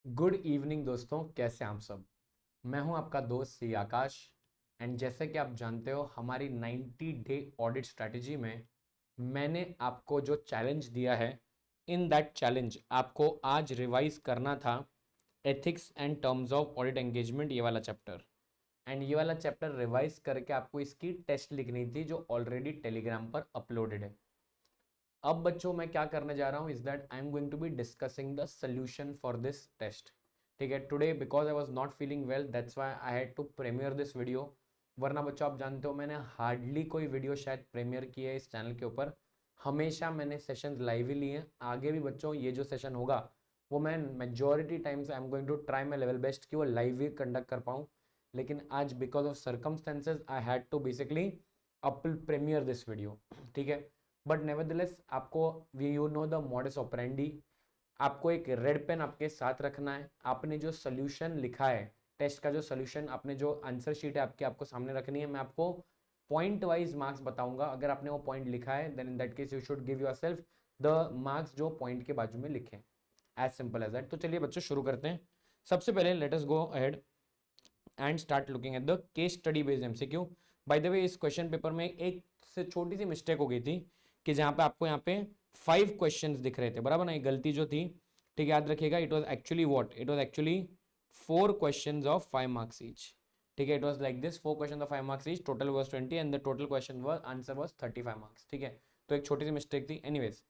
Good evening दोस्तों, कैसे हैं आप सब। मैं हूं आपका दोस्त सी आकाश। एंड जैसे कि आप जानते हो, हमारी 90 डे ऑडिट स्ट्रैटेजी में मैंने आपको जो चैलेंज दिया है, इन दैट चैलेंज आपको आज रिवाइज करना था ethics and terms of audit engagement, ये वाला चैप्टर। एंड ये वाला चैप्टर रिवाइज करके आपको इसकी टेस्ट लिखनी थी, जो ऑलरेडी टेलीग्राम पर अपलोडेड है। अब बच्चों मैं क्या करने जा रहा हूँ is that I am going to be discussing the solution for this test. ठीक है, today because I was not feeling well, that's why I had to premiere this video. वरना बच्चों आप जानते हो, मैंने हार्डली कोई वीडियो शायद प्रीमियर की है इस चैनल के ऊपर। हमेशा मैंने सेशंस लाइव ही लिए हैं। आगे भी बच्चों ये जो सेशन होगा वो मैं majority times I am going to try my level best कि वो लाइव ही कंडक्ट कर पाऊँ। लेकिन आज because of circumstances I had to basically up premiere this video. ठीक है, बट नेवरदलेस आपको we you know the modus operandi. आपको एक रेड पेन आपके साथ रखना है। आपने जो सोल्यूशन लिखा है, टेस्ट का जो सोल्यूशन, आपने जो आंसर शीट है आपके आपको सामने रखनी है। मैं आपको पॉइंट वाइज मार्क्स बताऊंगा। अगर आपने वो पॉइंट लिखा है then in that case you should give yourself the marks जो पॉइंट के बाजू में लिखे। As simple as that. तो चलिए बच्चों शुरू करते हैं। सबसे पहले let us go ahead and start looking at the case study based MCQ. By the way, इस क्वेश्चन पेपर में एक से छोटी सी मिस्टेक हो गई थी कि जहां पे आपको यहाँ पे 5 क्वेश्चंस दिख रहे थे, बराबर ना। ये गलती जो थी, ठीक है, याद रखिएगा। It was actually what, it was actually 4 questions of 5 marks each. ठीक है, it was like this, 4 question of 5 marks each, total was 20 and the total question was answer was 35 marks. ठीक है, तो एक छोटी सी मिस्टेक थी। एनीवेज,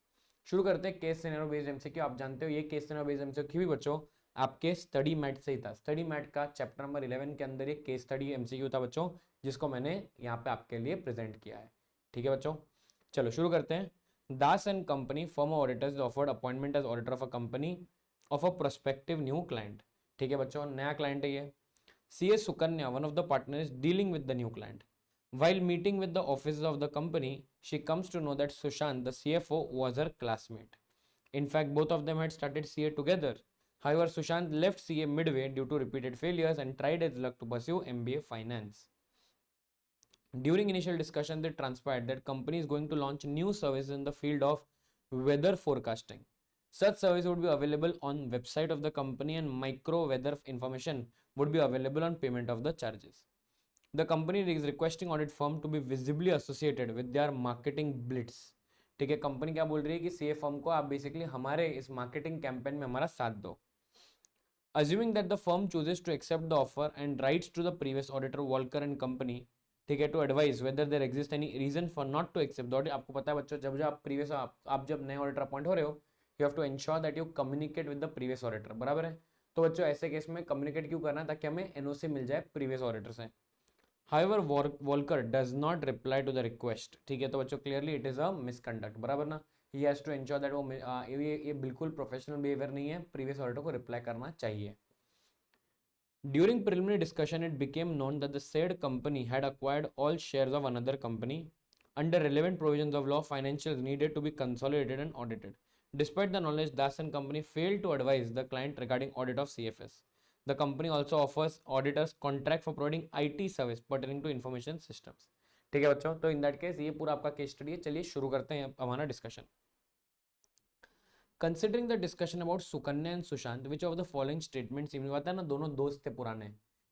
शुरू करते हैं केस सिनेरियो बेस्ड एमसीक्यू। आप जानते हो ये केस सिनेरियो बेस्ड एमसीक्यू भी बच्चों आपके स्टडी मैट से ही था। स्टडी मैट का चैप्टर नंबर 11 के अंदर एक केस स्टडी एमसीक्यू था बच्चों, जिसको मैंने यहाँ पे आपके लिए प्रेजेंट किया है। ठीक है बच्चों, चलो शुरू करते हैं। Das and company firm auditors offered appointment as auditor of a company of a prospective new client. ठीक है बच्चों, नया क्लाइंट है ये। C S Sukanya, one of the partner, is dealing with the new client. While meeting with the officers of the company, she comes to know that Sushant, the CFO, was her classmate. In fact, both of them had started CA together. However, Sushant left CA midway due to repeated failures and tried his luck to pursue MBA finance. During initial discussion, they transpired that company is going to launch new services in the field of weather forecasting. Such service would be available on website of the company and micro weather information would be available on payment of the charges. The company is requesting audit firm to be visibly associated with their marketing blitz. ठीक है, company क्या बोल रही है कि CA firm को आप basically हमारे इस मार्केटिंग कैंपेन में हमारा साथ दो. Assuming that the firm chooses to accept the offer and writes to the previous auditor Walker and company, ठीक है, to advise whether there exists any reason for not to accept the audit. आपको पता है बच्चों, जब जब आप previous आप जब नए ऑडिटर अपॉइंट हो रहे हो, you have to ensure that you communicate with the previous auditor, बराबर है। तो बच्चों ऐसे केस में कम्युनिकेट क्यों करना, ताकि हमें एनओसी मिल जाए प्रीवियस ऑडिटर से. However, Volker does not reply to the request. ठीक है, तो बच्चों clearly it is a misconduct, बराबर ना। He has to ensure that वो ये बिल्कुल प्रोफेशनल बिहेवियर नहीं है, प्रीवियस ऑडिटर को रिप्लाई करना चाहिए. During preliminary discussion, it became known that the said company had acquired all shares of another company. Under relevant provisions of law, financials needed to be consolidated and audited. Despite the knowledge, Das and company failed to advise the client regarding audit of CFS. The company also offers auditors contract for providing IT service pertaining to information systems. ठीक है बच्चों, तो इन that case ये पूरा आपका case study है। चलिए शुरू करते हैं हमारा discussion. Considering the discussion about Sukanya and Sushant, which of the following statement similar, होता है ना, दोनों दोस्त थे पुराने।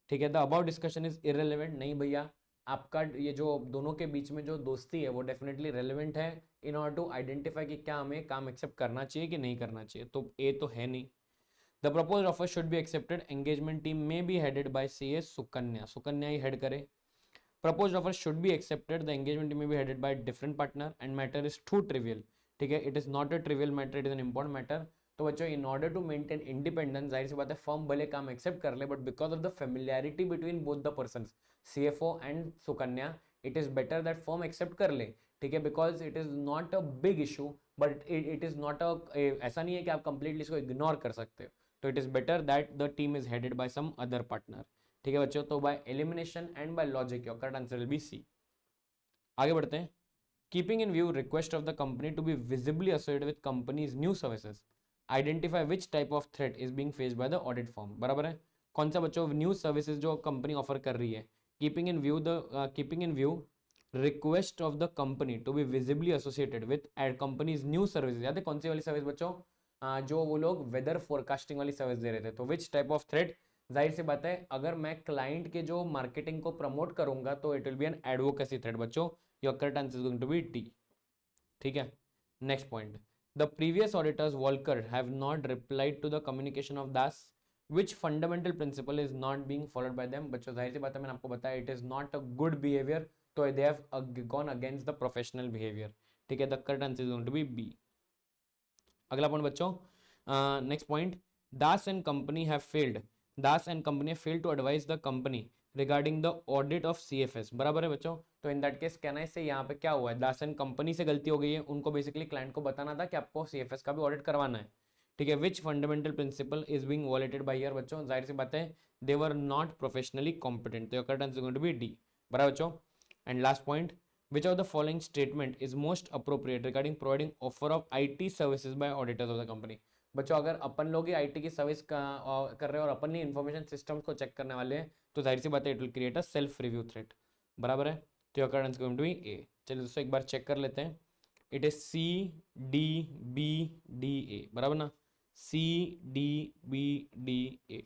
ठीक है, the about discussion is irrelevant, नहीं भैया, आपका ये जो दोनों के बीच में जो दोस्ती है वो डेफिनेटली रेलिवेंट है इन ऑर्डर टू आइडेंटिफाई कि क्या हमें काम एक्सेप्ट करना चाहिए कि नहीं करना चाहिए, तो ए तो है नहीं. The propose offer should be accepted, engagement team में be headed by C S Sukanya, Sukanya ही हेड करे. Proposed offer should be accepted. The engagement may be headed by a different partner and matter is too trivial. ठीक है, it is not a trivial matter, it is an important matter. तो बच्चों, in order to maintain independence, जाहिर सी बात है firm भले काम एक्सेप्ट कर ले, but because of the familiarity between both the persons, CFO and Sukanya, it is better that firm accept कर ले. ठीक है, because it is not a big issue, but it is not a, ऐसा नहीं है कि आप कंप्लीटली इसको इग्नोर कर सकते हो. तो it is better that the team is headed by some other partner. ठीक है बच्चों, तो by elimination and by logic your correct answer will be C. आगे बढ़ते हैं. Keeping in view request of the company to be visibly associated with companies new services, identify which type of threat is being faced by the audit firm, बराबर है. कौन सा बच्चों new services जो company offer कर रही है, keeping in view request of the company to be visibly associated with companies new services. याद है कौन सी वाली सर्विस बच्चों, जो वो लोग वेदर फोरकास्टिंग वाली सर्विस दे रहे थे। तो विच टाइप ऑफ थ्रेट, जाहिर सी बात है अगर मैं क्लाइंट के जो मार्केटिंग को प्रमोट करूंगा तो it will be an advocacy threat बच्चों। Your correct answer is going to be D. ठीक है, next point, the previous auditors Walker have not replied to the communication of Das, which fundamental principle is not being followed by them. बच्चों जाहिर सी बात है मैंने आपको बताया it is not a good behaviour, तो they have gone against the professional behaviour. ठीक है, the correct answer is going to be B. अगला पॉइंट बच्चों, next point, Das and company have failed, Das and company failed to advise the company regarding the audit of CFS. बराबर है बच्चों, तो इन that case कहना है यहाँ पे क्या हुआ है, दास एंड कंपनी से गलती हो गई है, उनको बेसिकली क्लाइंट को बताना था कि आपको सीएफएस का भी ऑडिट करवाना है। ठीक है, which fundamental principle is being violated by here बच्चों, जाहिर सी बात है they were not professionally competent, तो your correct answer going to be D. बराबर बच्चों, and last point, which of the following statement is most appropriate regarding providing offer of IT services by auditors of the company। बच्चों अगर अपन लोग ही IT की service कर रहे हैं और अपन ही इंफॉर्मेशन सिस्टम्स को चेक करने वाले हैं तो जाहिर सी बात है it will create a self review threat. बराबर है, तो your correct answer going to be A. चलिए दोस्तों एक बार चेक कर लेते हैं, it is C D B D A. बराबर ना, C D B D A,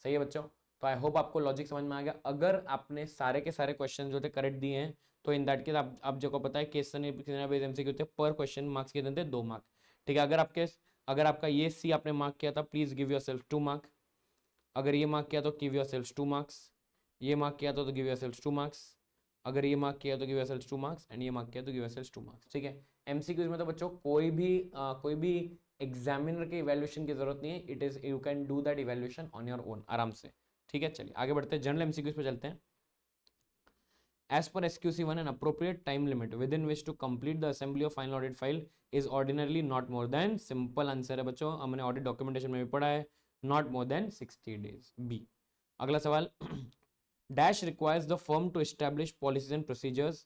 सही है बच्चों। तो आई होप आपको लॉजिक समझ में आ गया। अगर आपने सारे के सारे क्वेश्चन जो थे करेक्ट दिए हैं तो इन दैट केस आप जो को पता है केस बेस्ड एमसीक्यू थे, पर क्वेश्चन मार्क्स कितने थे, 2 मार्क। ठीक है, अगर आपका ये सी आपने मार्क किया था please give your self 2 mark, अगर ये मार्क किया तो गिव योर सेल्फ 2 मार्क्स, ये मार्क किया तो गिव योर सेल्फ 2 मार्क्स, अगर ये मार्क किया तो give your self 2 marks, and ये मार्क किया तो गिव योर सेल्फ 2 मार्क्स। ठीक है, एमसीक्यूज में तो बच्चों कोई भी एग्जामिनर के इवैल्यूएशन की जरूरत नहीं है, it is you can do that evaluation on your own आराम से। ठीक है, चलिए आगे बढ़ते हैं, जनरल एमसीक्यूज पे चलते हैं। As per SQC1, an appropriate time limit within which to complete the assembly of final audit file is ordinarily not more than, simple answer है बच्चों, हमने audit documentation में भी पढ़ा है, not more than 60 days। B। अगला सवाल, dash requires the firm to establish policies and procedures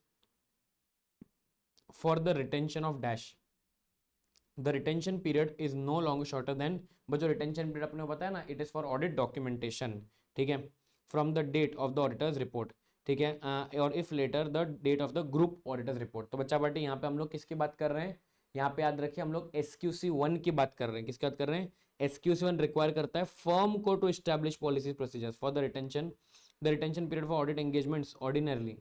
for the retention of dash, the retention period is no longer shorter than, बच्चों retention period अपने को पता है ना, it is for audit documentation। ठीक है, from the date of the auditor's report। ठीक है, और if later the date of the group auditors report. तो बच्चा बाटी यहाँ पे हम लोग किसकी बात कर रहे हैं, यहाँ पे याद रखिए हम लोग SQC1 की बात कर रहे हैं। किसकी बात कर रहे हैं, SQC1 रिक्वायर करता है फर्म को to establish policies procedures for the retention period for audit engagements ordinarily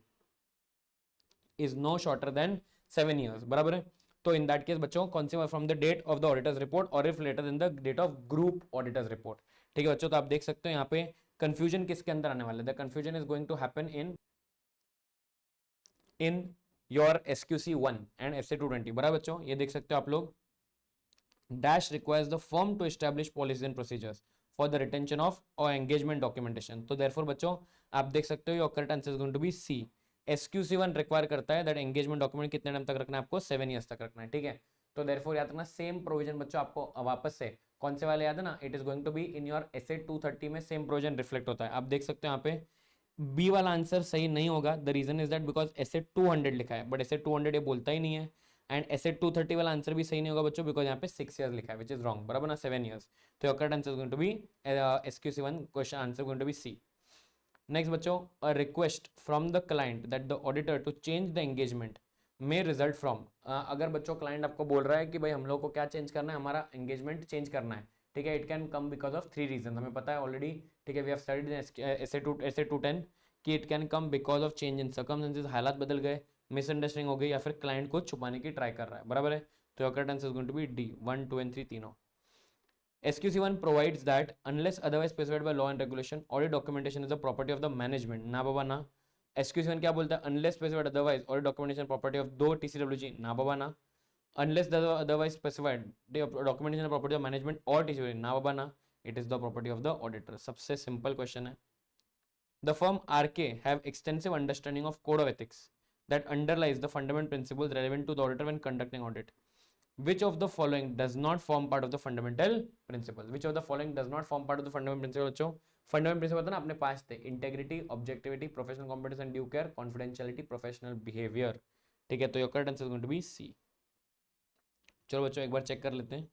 is no shorter than 7 years। बराबर है, तो इन दैट केस बच्चों कौन सी, from the date of the auditors report और if later in the date of group auditors report. ठीक है बच्चों, तो आप देख सकते हो यहाँ पे कंफ्यूजन किसके अंदर आने वाला है, the confusion is going to happen in your SQC1 and SA220। बराबर बच्चों, ये देख सकते हो आप लोग, dash requires the firm to establish policies and procedures for the retention of और एंगेजमेंट डॉक्यूमेंटेशन। तो देयरफॉर बच्चों आप देख सकते हो your correct answer is going to be C. SQC1 require करता है दैट एंगेजमेंट डॉक्यूमेंट कितने टाइम तक रखना है आपको, 7 years तक रखना है। ठीक है, तो देयरफॉर याद रखना सेम प्रोविजन बच्चों आपको वापस से कौन से वाले याद है ना, it is going to be in your SA230 में सेम प्रोविजन रिफ्लेक्ट होता है। आप देख सकते हो यहाँ पे बी वाला आंसर सही नहीं होगा, the reason is that because SA200 लिखा है बट SA200 ये बोलता ही नहीं है, एंड SA230 वाला आंसर भी सही नहीं होगा बच्चों बिकॉज यहाँ पे 6 years लिखा है विच इज रॉन्ग। बराबर ना, 7 years। तो your correct answer going to be SQC1 question answer going to be C. Next बच्चों, a request from the client that the auditor to change the engagement may result from, अगर बच्चों client आपको बोल रहा है कि भाई हम लोग को क्या चेंज करना है, हमारा एंगेजमेंट चेंज करना है। ठीक है, it can come because of 3 reasons, हमें पता है ऑलरेडी। ठीक है, we have studied in SA210 कि it can come because of change in circumstances, हालात बदल गए, मिसअंडरस्टैंडिंग हो गई, या फिर क्लाइंट को छुपाने की ट्राई कर रहा है। बराबर है, तो your correct answer is going to be D, 1, 2 and 3 तीनों। SQC1 provides that unless otherwise specified by law and regulation, audit documentation is the property of the management। ना बाबा ना, SQC1 क्या बोलता है, unless specified otherwise audit documentation property of दो TCWG, ना बाबा ना, unless otherwise specified documentation property of management or TCWG, ना बाबा ना, it is the property of the auditor। सबसे सिंपल क्वेश्चन है। The firm RK have extensive understanding of code of ethics that underlies the fundamental principles relevant to the auditor when conducting audit। Which of the following does not form part of the fundamental principles? Which of the following does not form part of the fundamental principles? बच्चों fundamental principle था ना अपने पास थे, integrity, objectivity, professional competence and due care, confidentiality, professional behaviour. ठीक है, तो your correct answer is going to be C. चलो बच्चों एक बार चेक कर लेते हैं,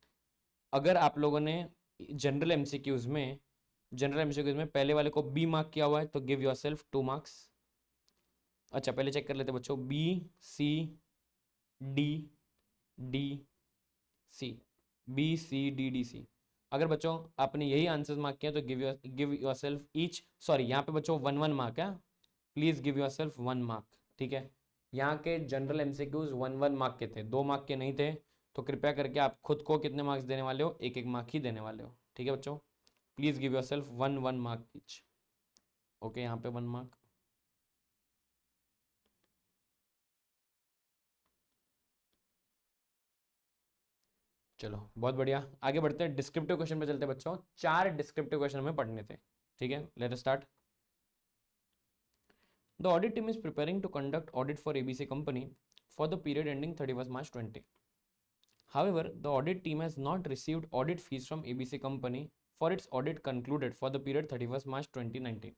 अगर आप लोगों ने जनरल एमसीक्यूज में पहले वाले को बी मार्क किया हुआ है तो गिव योर सेल्फ 2 marks। अच्छा पहले चेक कर लेते हैं बच्चों, B C D D C, BCDDC। अगर बच्चों आपने यही आंसर्स मार्क किया तो गिव योरसेल्फ ईच, सॉरी यहाँ पे बच्चों 1 1 मार्क है, प्लीज गिव योरसेल्फ 1 मार्क। ठीक है, यहाँ के जनरल एमसीक्यूज 1 1 मार्क के थे, 2 मार्क के नहीं थे, तो कृपया करके आप खुद को कितने मार्क्स देने वाले हो, 1 1 मार्क ही देने वाले हो। ठीक है बच्चों, please give yourself 1 1 mark each. Okay, यहाँ पे 1 मार्क। चलो बहुत बढ़िया, आगे बढ़ते हैं, डिस्क्रिप्टिव क्वेश्चन पे चलते हैं बच्चों। 4 डिस्क्रिप्टिव क्वेश्चन हमें पढ़ने थे। ठीक है, let us start. The audit team is preparing to conduct audit for ABC company for the period ending 31st March 20. However, the audit team has not received audit fees from ABC company for its audit concluded for the period 31st March 2019.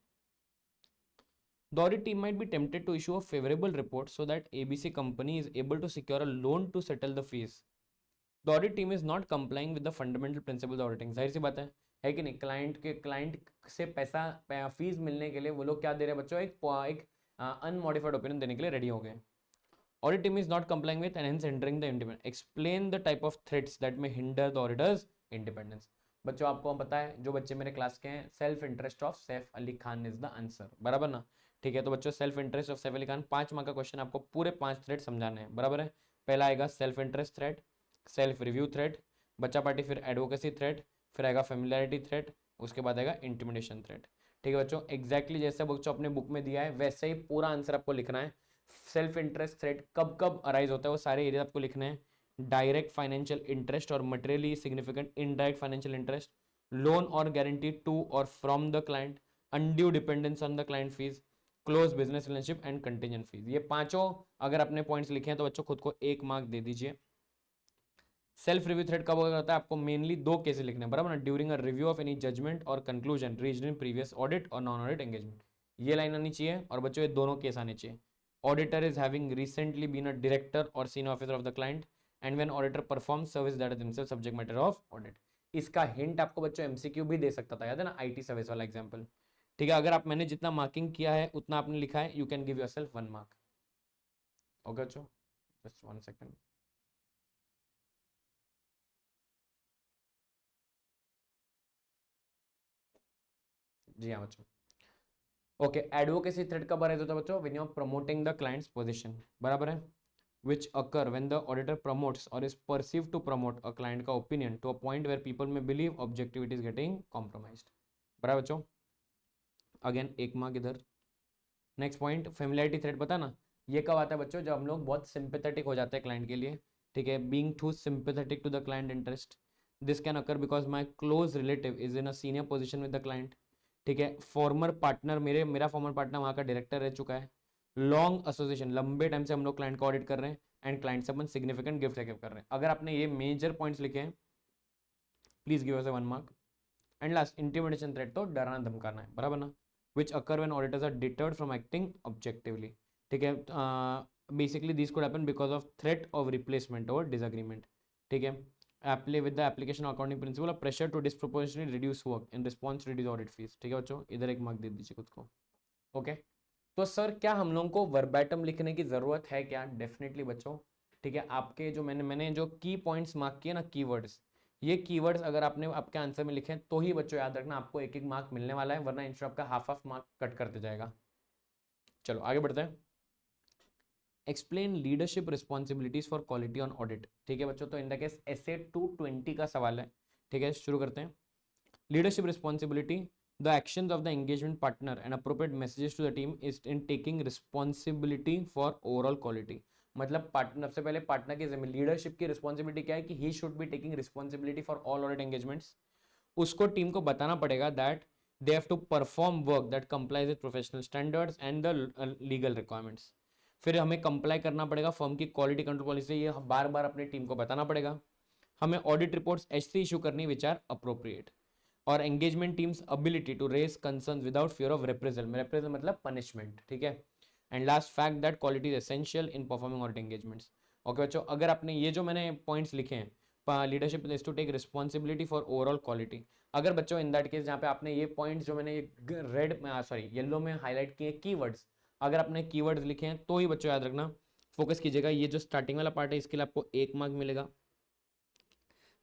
The audit team might be tempted to issue a favorable report so that ABC company is able to secure a loan to settle the fees. The audit team is not complying with the fundamental principles of auditing. जाहिर सी बात है कि नहीं, client से पैसा fees मिलने के लिए वो लोग क्या दे रहे हैं बच्चों, एक अनमॉडिफाइड ओपिनियन देने के लिए रेडी हो गए। Audit team is not complying with and hence hindering the independence. Explain the type of threats that may hinder the auditor's independence. बच्चों आपको पता है, जो बच्चे मेरे क्लास के हैं, self interest of Saif Ali Khan is the answer, बराबर ना। ठीक है, तो बच्चों self interest of Saif Ali Khan 5 mark का क्वेश्चन, आपको पूरे 5 थ्रेट समझाने हैं, बराबर है। पहला आएगा self interest threat, self review threat, बच्चा पार्टी, फिर एडवोकेसी थ्रेट, फिर आएगा फेमिलियरिटी थ्रेट, उसके बाद आएगा इंटिमिडेशन थ्रेट। ठीक है बच्चों, एग्जैक्टली जैसे बच्चों अपने बुक में दिया है वैसे ही पूरा आंसर आपको लिखना है। सेल्फ इंटरेस्ट थ्रेट कब कब अराइज होता है वो सारे एरिया आपको लिखने हैं। डायरेक्ट फाइनेंशियल इंटरेस्ट और materially significant indirect financial interest, loan और गारंटी टू और from the client, undue dependence on the client fees, close business relationship and contingent fees. ये पांचों अगर आपने पॉइंट्स लिखे हैं तो बच्चों खुद को 1 मार्क दे दीजिए। सेल्फ रिव्यू थ्रेड कब होता है, आपको मेनली 2 केसेस लिखने हैं, बराबर ना। During a review of any judgement और conclusion reached in previous audit और नॉन ऑडिट एंगेजमेंट, ये लाइन आनी चाहिए, और बच्चों ये दोनों केस आने चाहिए। Auditor is having recently been a director or senior officer of the client and when auditor performs service that are themselves subject matter of audit. इसका हिंट आपको बच्चों एमसीक्यू भी दे सकता था, याद है ना, आईटी सर्विस वाला एग्जांपल। ठीक है, अगर आप मैंने जितना मार्किंग किया है उतना आपने लिखा है, you can give yourself 1 mark. Okay बच्चों, जस्ट 1 सेकंड। जी हाँ बच्चों, ओके, एडवोकेसी थ्रेड कब अराइज होता है बच्चों, when you are promoting the client's position, बराबर है। which occur when the auditor promotes or is perceived to promote a client का opinion to a point where people may believe objectivity is getting compromised, बराबर बच्चों। Again 1 mark इधर। Next point, familiarity threat, पता ना ये कब आता है बच्चों, जब हम लोग बहुत सिंपैथेटिक हो जाते हैं क्लाइंट के लिए। ठीक है, being to sympathetic to the client interest, this can occur because my close relative is in a senior position with the client. ठीक है, फॉर्मर पार्टनर, मेरा फॉर्मर पार्टनर वहाँ का डायरेक्टर रह चुका है। लॉन्ग एसोसिएशन, लंबे टाइम से हम लोग क्लाइंट को ऑडिट कर रहे हैं एंड क्लाइंट से अपन सिग्निफिकेंट गिफ्ट गिव कर रहे हैं। अगर आपने ये मेजर पॉइंट्स लिखे हैं please give us 1 mark. And last, intimidation threat, तो डराना धमकाना है, बराबर ना। Which occur when auditors are deterred from acting objectively. ठीक है, basically this could happen because of threat of replacement और डिसएग्रीमेंट। ठीक है, apply with the application of accounting principle of pressure to disproportionately reduce work in response to reduce audit fees। ठीक है बच्चों, इधर 1 mark दे दीजिए खुद को। ओके, तो सर क्या हम लोगों को वर्बैटम लिखने की जरूरत है क्या, डेफिनेटली बच्चों। ठीक है, आपके जो मैंने जो की पॉइंट्स मार्क किए ना, कीवर्ड्स, ये कीवर्ड्स अगर आपने आपके आंसर में लिखे तो ही बच्चों याद रखना आपको 1 1 मार्क मिलने वाला है, वरना इंस्टेड आपका हाफ मार्क कट करते जाएगा। चलो आगे बढ़ते हैं। Explain leadership responsibilities for quality on audit. ठीक है बच्चों, तो इन द केस ऐसे 220 का सवाल है। ठीक है, शुरू करते हैं। Leadership responsibility, the actions of the engagement partner and appropriate messages to the team is in taking responsibility for overall quality। मतलब पार्टनर, सबसे पहले पार्टनर की लीडरशिप की रिस्पॉन्सिबिलिटी क्या है कि he should be taking responsibility for all audit engagements. उसको team को बताना पड़ेगा that they have to perform work that complies with professional standards and the legal requirements. फिर हमें कंप्लाई करना पड़ेगा फर्म की क्वालिटी कंट्रोल पॉलिसी, ये बार बार अपनी टीम को बताना पड़ेगा। हमें ऑडिट रिपोर्ट्स ऐसी इशू करनी विच आर अप्रोप्रिएट, और engagement teams ability to raise concerns without fear of reprisal, reprisal मतलब पनिशमेंट। ठीक है, and last fact that quality is essential in performing audit engagements. Okay बच्चों, अगर आपने ये जो मैंने पॉइंट्स लिखे हैं, leadership is to take responsibility for overall quality, अगर बच्चों इन दैट केस जहाँ पे आपने ये पॉइंट्स जो मैंने रेड में सॉरी येलो में हाईलाइट किए कीवर्ड्स, अगर आपने कीवर्ड्स लिखे हैं तो ही बच्चों याद रखना, फोकस कीजिएगा। ये जो स्टार्टिंग वाला पार्ट है इसके लिए आपको 1 मार्क मिलेगा।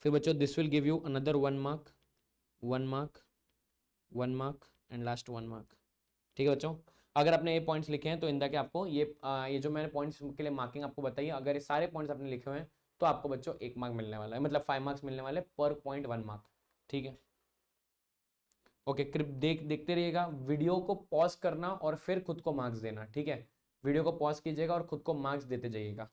फिर बच्चों this will give you another 1 mark, 1 mark, 1 mark and last 1 mark. ठीक है बच्चों, अगर आपने ये पॉइंट्स लिखे हैं तो इंदा के आपको ये जो मैंने पॉइंट्स के लिए मार्किंग आपको बताई है, अगर ये सारे पॉइंट्स आपने लिखे हुए हैं तो आपको बच्चों 1 मार्क मिलने वाला है, मतलब 5 मार्क्स मिलने वाले पर पॉइंट 1 मार्क। ठीक है, ओके, देखते रहिएगा, वीडियो को पॉज करना और फिर खुद को मार्क्स देना। ठीक है, वीडियो को पॉज कीजिएगा और खुद को मार्क्स देते जाइएगा।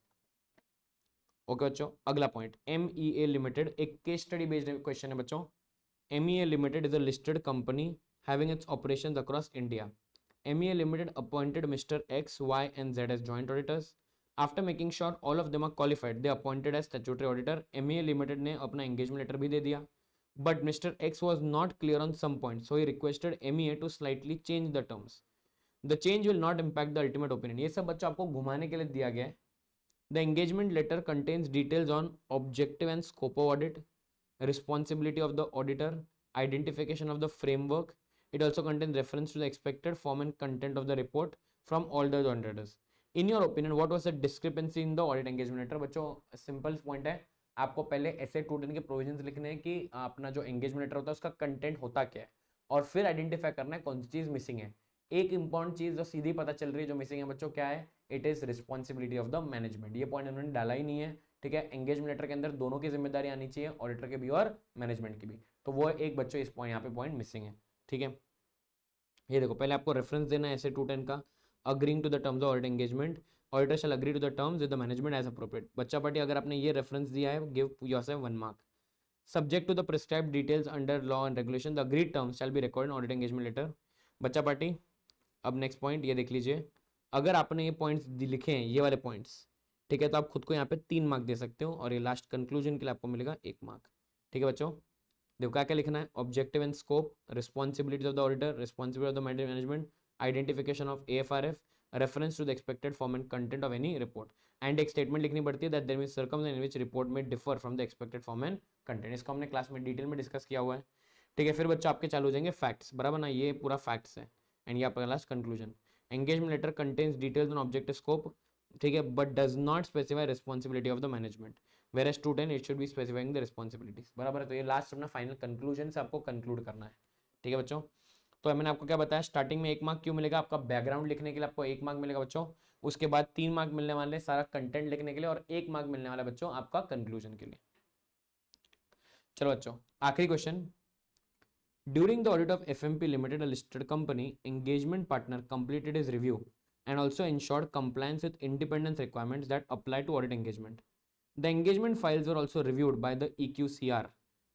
ओके बच्चों, अगला पॉइंट, MEA लिमिटेड, एक केस स्टडी बेस्ड क्वेश्चन है बच्चों। MEA limited is a listed company having its operations across India. MEA limited appointed mister X, Y and Z as joint auditors. After making sure all of them are qualified, they appointed as statutory auditor. MEA limited ने अपना engagement letter भी दे दिया, but Mr. X was not clear on some points, so he requested MEA to slightly change the terms. The change will not impact the ultimate opinion. ये सब बच्चों आपको घुमाने के लिए दिया गया है। The engagement letter contains details on objective and scope of audit, responsibility of the auditor, identification of the framework. It also contains reference to the expected form and content of the report from all the auditors. In your opinion, what was the discrepancy in the audit engagement letter? बच्चों simple point है, आपको पहले ऐसे 210 के provisions लिखने हैं कि अपना जो एंगेजमेंट लेटर होता है उसका कंटेंट होता क्या है, और फिर आइडेंटिफाई करना है कौन सी चीज मिसिंग है। एक इंपॉर्टेंट चीज जो सीधी पता चल रही है जो मिसिंग है बच्चों, क्या है? It is responsibility of the management. ये पॉइंट उन्होंने डाला ही नहीं है। ठीक है, एंगेजमेंट लेटर के अंदर दोनों की जिम्मेदारी आनी चाहिए, ऑडिटर के भी और मैनेजमेंट की भी, तो वो एक बच्चों इस पॉइंट यहाँ पे पॉइंट मिसिंग है। ठीक है, ये देखो, पहले आपको रेफरेंस देना है ऐसे 210 का, agreeing to the terms of audit engagement, auditor shall agree to the terms with the management as appropriate. बच्चा पार्टी अगर आपने ये रेफरेंस दिया है, give yourself 1 mark. Subject to the prescribed details under law and regulation, the agreed terms shall be recorded in audit engagement letter. बच्चा party, अब next point ये देख लीजिए, अगर आपने ये पॉइंट्स लिखे हैं, ये वाले पॉइंट्स, ठीक है, तो आप खुद को यहाँ पे 3 मार्क दे सकते हो, और ये लास्ट कंक्लूजन के लिए आपको मिलेगा 1 मार्क। ठीक है बच्चों, देखो क्या क्या लिखना है, objective and scope, responsibilities of the auditor, responsibility of the management, identification of AFRF, reference to the expected form and content of any report, and एक स्टेटमेंट लिखनी पड़ती है that there is circumstance in which report में differ from the expected form and content. इसको हमने class में detail में discuss किया हुआ है। ठीक है, फिर बच्चों आपके चालू हो जाएंगे फैक्ट्स, बराबर ना, ये पूरा फैक्ट्स है, एंड ये आपका last conclusion. Engagement letter contains details on objective scope, ठीक है, but does not specify responsibility of the management, whereas 210 it should be specifying the responsibilities। बराबर है, तो ये लास्ट अपना फाइनल कंक्लूजन से आपको कंक्लूड करना है। ठीक है बच्चों, तो मैंने आपको क्या बताया, स्टार्टिंग में 1 मार्क क्यों मिलेगा, आपका बैकग्राउंड लिखने के लिए आपको 1 मार्क मिलेगा बच्चों, उसके बाद 3 मार्क मिलने वाले सारा कंटेंट लिखने के लिए, और 1 मार्क मिलने वाला बच्चों आपका कंक्लूजन के लिए। चलो बच्चों, आखिरी question, during the audit of FMP limited, a listed company, engagement partner completed his review and also ensured compliance with independence requirements that apply to audit engagement. The engagement files were also reviewed by the EQCR,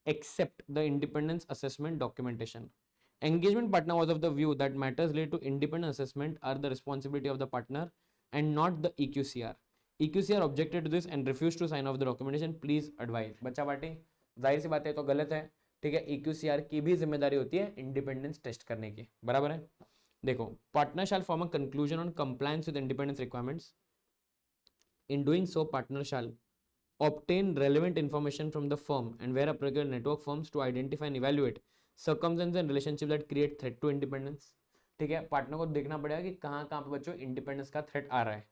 except the independence assessment documentation. Engagement partner was of the view that matters related to independent assessment are the responsibility of the partner and not the EQCR. EQCR objected to this and refused to sign off the documentation. Please advise. बच्चा party, जाहिर सी बात है तो गलत है। ठीक है, EQCR की भी जिम्मेदारी होती है इंडिपेंडेंस टेस्ट करने की, बराबर है। देखो, partner shall form a conclusion on compliance with independence requirements. In doing so, partner shall obtain relevant information from the firm and where applicable network firms to identify and evaluate circumstances and relationships that create threat to independence। ठीक है, partner को देखना पड़ेगा कि कहाँ कहाँ पे बच्चों इंडिपेंडेंस का थ्रेट आ रहा है।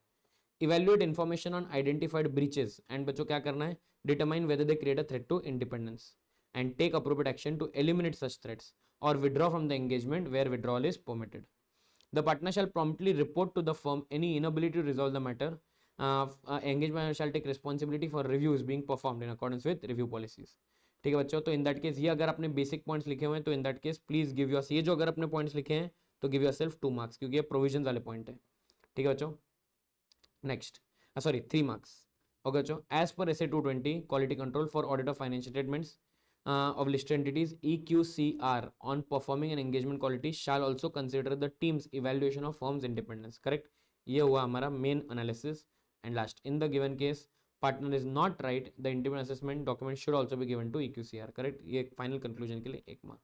Evaluate information on identified breaches and बच्चों क्या करना है, determine whether they create a threat to independence and take appropriate action to eliminate such threats और withdraw from the engagement where withdrawal is permitted. The partner shall promptly report to the firm any inability to resolve the matter. Engagement shall take responsibility for reviews being performed in accordance with review policies। ठीक है बच्चों, तो इन that case ये अगर आपने basic points लिखे हुए हैं तो इन that case please give your, ये जो अगर आपने पॉइंट्स लिखे हैं तो गिव योर सेल्फ 2 मार्क्स, क्योंकि ये प्रोविजन वाले पॉइंट है। ठीक है बच्चों, नेक्स्ट, सॉरी 3 मार्क्स। ओके बच्चों, as per SA 220 quality control for audit of financial statements of listed entities, EQCR on performing an engagement quality shall also consider the team's evaluation of firm's independence। Correct, ये हुआ हमारा main analysis. And last, in the given case partner is not right, the independent assessment document should also be given to EQCR। Correct, ये final conclusion के लिए 1 mark.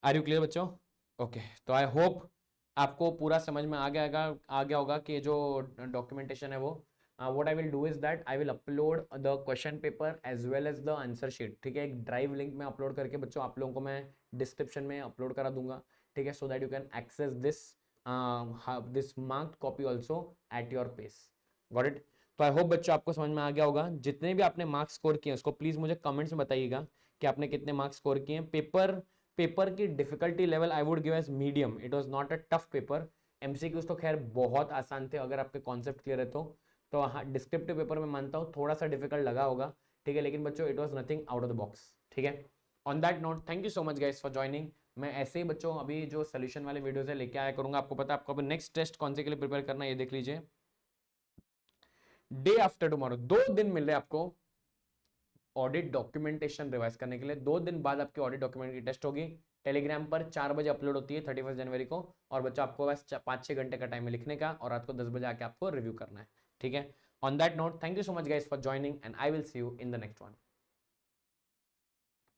Are you clear बच्चों? Okay, तो I hope आपको पूरा समझ में आ गया होगा कि जो डॉक्यूमेंटेशन है वो what I will do is that I will upload the question paper as well as the answer sheet। ठीक है, एक ड्राइव लिंक में अपलोड करके बच्चों आप लोगों को मैं डिस्क्रिप्शन में अपलोड करा दूंगा। ठीक है, so that you can access this this marked copy also at your pace। Got it? तो आई होप बच्चों आपको समझ में आ गया होगा। जितने भी आपने मार्क्स स्कोर किए उसको प्लीज मुझे कमेंट्स में बताइएगा कि आपने कितने मार्क्स स्कोर किए। पेपर की difficulty level I would give as medium, it was not a tough paper. MCQs तो खैर बहुत आसान थे अगर आपके कॉन्सेप्ट क्लियर है तो हाँ, डिस्क्रिप्टिव पेपर में मानता हूँ थोड़ा सा डिफिकल्ट लगा होगा, ठीक है, लेकिन बच्चों it was nothing out of the box, ठीक है। On that note, thank you so much guys for joining. मैं ऐसे ही बच्चों अभी जो सोल्यूशन वाले वीडियोस है लेके आया करूंगा। आपको पता है आपको अभी नेक्स्ट टेस्ट कौन से के लिए प्रिपेयर करना है, ये देख लीजिए। डे आफ्टर टुमारो 2 दिन मिल रहे हैं आपको ऑडिट डॉक्यूमेंटेशन रिवाइज करने के लिए। 2 दिन बाद आपकी ऑडिट डॉक्यूमेंट की टेस्ट होगी। टेलीग्राम पर 4 बजे अपलोड होती है 31 जनवरी को। और बच्चों आपको बस 5-6 घंटे का टाइम है लिखने का, और रात को 10 बजे आके आपको रिव्यू करना है, ठीक है। On that note, thank you so much guys for joining and I will see you in the next one.